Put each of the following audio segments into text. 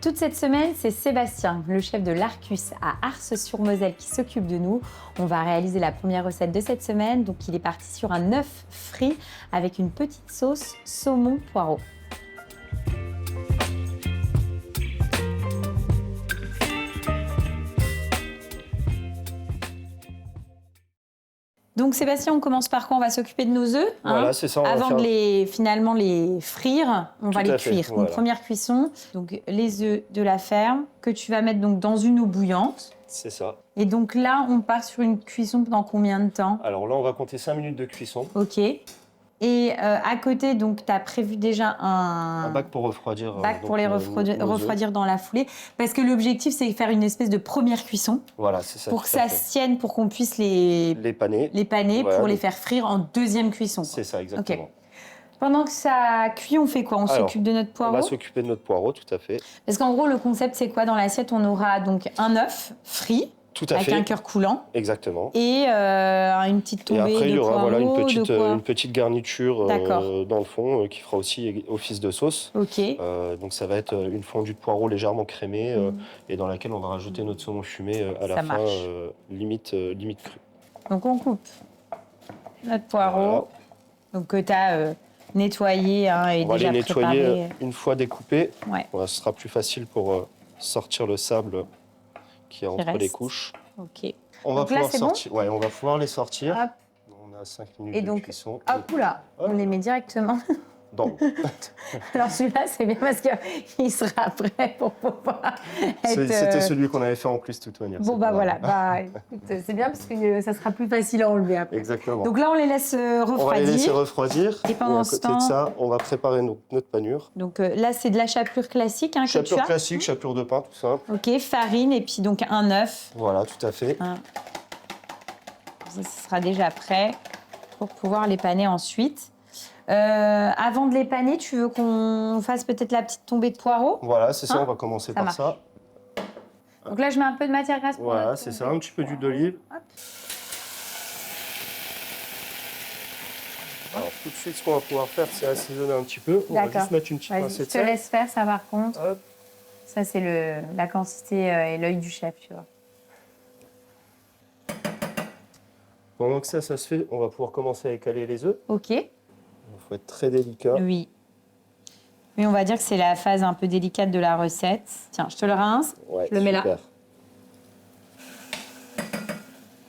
Toute cette semaine, c'est Sébastien, le chef de l'Arcus à Ars-sur-Moselle, qui s'occupe de nous. On va réaliser la première recette de cette semaine. Donc, il est parti sur un œuf frit avec une petite sauce saumon poireau. Donc Sébastien, on commence par quoi? On va s'occuper de nos œufs. Voilà, c'est ça. Avant de les frire, on va les cuire. Voilà. Donc première cuisson, donc les œufs de la ferme que tu vas mettre donc dans une eau bouillante. C'est ça. Et donc là, on part sur une cuisson pendant combien de temps? Alors là, on va compter 5 minutes de cuisson. Ok. Et à côté, donc, tu as prévu déjà Un bac pour refroidir. Pour les refroidir dans la foulée. Parce que l'objectif, c'est de faire une espèce de première cuisson. Voilà, c'est ça. Pour que ça se tienne, pour qu'on puisse les paner, voilà, pour les faire frire en deuxième cuisson. C'est ça, exactement. Okay. Pendant que ça cuit, on fait quoi? On s'occupe de notre poireau? On va s'occuper de notre poireau, tout à fait. Parce qu'en gros, le concept, c'est quoi? Dans l'assiette, on aura donc un œuf frit. Tout à fait. Avec un cœur coulant. Exactement. Et une petite tombée de poireaux. Et après, il y aura une petite garniture dans le fond qui fera aussi office de sauce. Ok. Donc ça va être une fondue de poireaux légèrement crémée et dans laquelle on va rajouter notre saumon fumé à la fin, limite cru. Donc on coupe notre poireau, voilà. Donc que tu as nettoyé et déjà préparé. On va les nettoyer une fois découpés. Ouais. Ce sera plus facile pour sortir le sable qui est entre les couches. Ok. On va pouvoir sortir. Ouais, on va pouvoir les sortir. Hop. On a 5 minutes de cuisson. Hop, oula, on les met directement. Alors celui-là, c'est bien parce qu'il sera prêt pour pouvoir être... C'était celui qu'on avait fait en plus toute manière. Bon, voilà. C'est bien parce que ça sera plus facile à enlever après. Exactement. Donc là, on les laisse refroidir. On va les laisser refroidir. Et pendant ce temps... à côté de ça, on va préparer notre panure. Donc là, c'est de la chapelure classique que tu as. Chapelure classique, chapelure de pain, tout simple. Ok, farine et puis donc un œuf. Voilà, tout à fait. Ça sera déjà prêt pour pouvoir les paner ensuite. Avant de les paner, tu veux qu'on fasse peut-être la petite tombée de poireaux? Voilà, c'est ça, on va commencer par ça. Donc là, je mets un peu de matière grasse pour... Voilà, c'est ça, un petit peu d'huile d'olive. Alors tout de suite, ce qu'on va pouvoir faire, c'est assaisonner un petit peu. On va juste mettre une petite pincée de sel. Je te laisse faire ça par contre. Hop. Ça, c'est la quantité et l'œil du chef, tu vois. Pendant que ça se fait, on va pouvoir commencer à écaler les œufs. Ok. Il faut être très délicat. Oui. Mais on va dire que c'est la phase un peu délicate de la recette. Tiens, je te le rince. Ouais, je le mets là.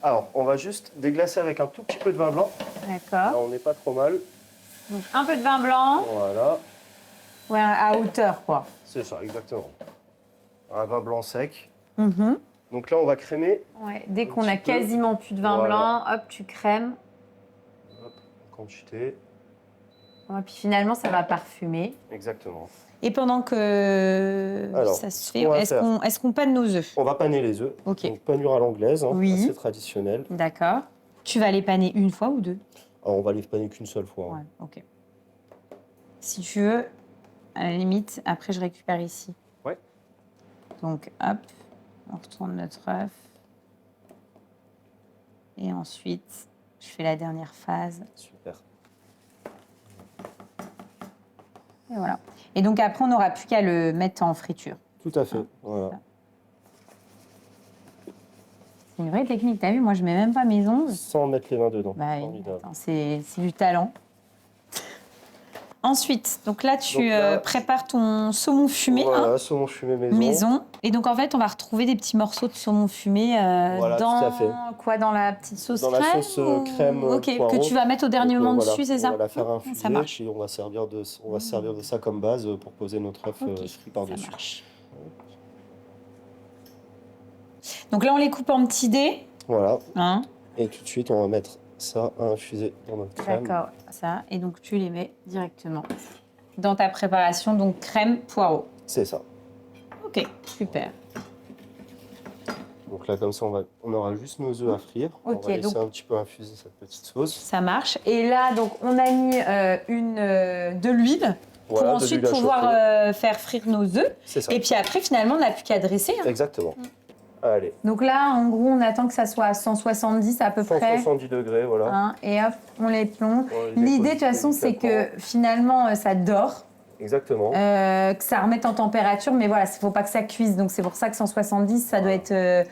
Alors, on va juste déglacer avec un tout petit peu de vin blanc. D'accord. Là, on n'est pas trop mal. Donc, un peu de vin blanc. Voilà. Ouais, à hauteur, quoi. C'est ça, exactement. Un vin blanc sec. Mm-hmm. Donc là, on va crémer. Ouais, dès qu'on a quasiment plus de vin blanc, hop, tu crèmes. Hop, quantité. Et puis finalement, ça va parfumer. Exactement. Et pendant que ça se fait, est-ce qu'on panne nos œufs? On va paner les œufs. Ok. Donc panure à l'anglaise, assez traditionnelle. D'accord. Tu vas les paner une fois ou deux? Alors, on va les paner qu'une seule fois. Ouais, ok. Si tu veux, à la limite, après je récupère ici. Ouais. Donc hop, on retourne notre œuf. Et ensuite, je fais la dernière phase. Super. Et voilà. Et donc après, on n'aura plus qu'à le mettre en friture. Tout à fait. Voilà. C'est une vraie technique. T'as vu, moi, je mets même pas mes ongles. Sans mettre les mains dedans. C'est du talent. Ensuite, donc là, tu prépares ton saumon fumé. Voilà, saumon fumé maison. Et donc, en fait, on va retrouver des petits morceaux de saumon fumé dans la petite sauce crème. Dans la sauce crème poireau, que tu vas mettre au dernier moment dessus, c'est ça? On va la faire infuser, puis on va servir de ça comme base pour poser notre œuf frit par-dessus. Donc là, on les coupe en petits dés. Voilà. Et tout de suite, on va mettre ça à infuser dans notre crème. D'accord, ça. Et donc, tu les mets directement dans ta préparation, donc crème poireau. C'est ça. Ok, super. Donc là, comme ça, on aura juste nos œufs à frire. On va laisser un petit peu infuser cette petite sauce. Ça marche. Et là, donc, on a mis de l'huile pour ensuite pouvoir faire frire nos œufs. C'est ça. Et puis après, finalement, on n'a plus qu'à dresser. Exactement. Allez. Donc là, en gros, on attend que ça soit à 170 à peu près. 170 degrés, voilà. Et hop, on les plonge. L'idée, de toute façon, c'est que finalement, ça dort. Exactement. Que ça remette en température, mais voilà, il ne faut pas que ça cuise. Donc c'est pour ça que 170, ça doit être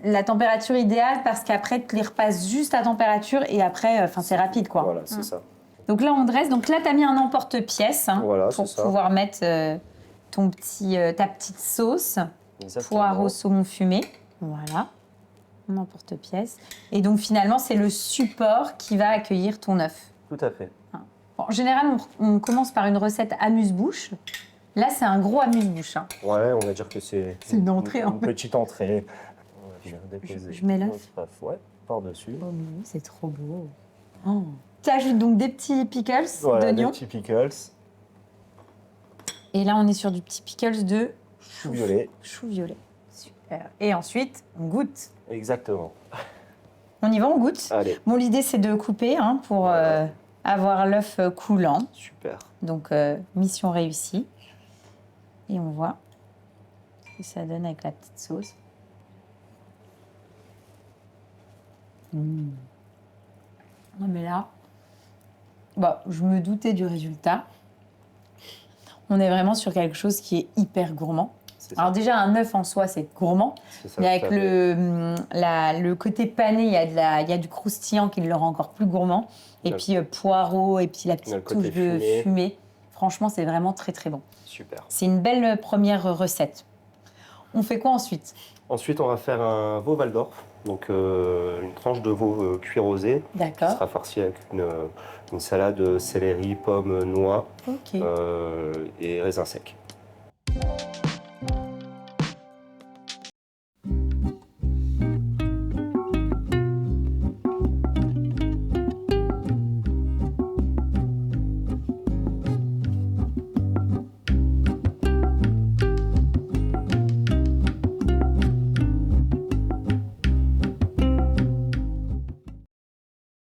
la température idéale, parce qu'après, tu les repasses juste à température et après, c'est rapide, quoi. Voilà, c'est ça. Donc là, on dresse. Donc là, tu as mis un emporte-pièce Voilà, pour c'est ça. pouvoir mettre ta petite sauce. Exactement. Poireau, saumon fumé. Voilà, un emporte-pièce. Et donc finalement, c'est le support qui va accueillir ton œuf. Tout à fait. Bon, en général, on commence par une recette amuse-bouche. Là, c'est un gros amuse-bouche. Ouais, on va dire que c'est une entrée, en une fait. petite entrée. On va venir déposer Je mets l'œuf. notre œuf, ouais, par-dessus. Oh, mais oui, c'est trop beau. Oh. Tu ajoutes donc des petits pickles Voilà, des d'oignons. petits pickles. Et là, on est sur du petit pickles de Chou violet. chou violet. Super. Et ensuite, on goûte. Exactement. On y va, on goûte. Allez. Bon, l'idée, c'est de couper pour avoir l'œuf coulant. Super. Donc, mission réussie. Et on voit ce que ça donne avec la petite sauce. Non, mais là, je me doutais du résultat. On est vraiment sur quelque chose qui est hyper gourmand. Alors déjà, un œuf en soi, c'est gourmand. Ça, Mais avec le côté pané, il y a du croustillant qui le rend encore plus gourmand. Et puis poireau, et puis la petite touche de fumée. Franchement, c'est vraiment très, très bon. Super. C'est une belle première recette. On fait quoi ensuite? Ensuite, on va faire un veau Val d'Or. Donc, une tranche de veau cuit rosé. D'accord. Qui sera farci avec une salade céleri, pommes, noix Ok. et raisins secs.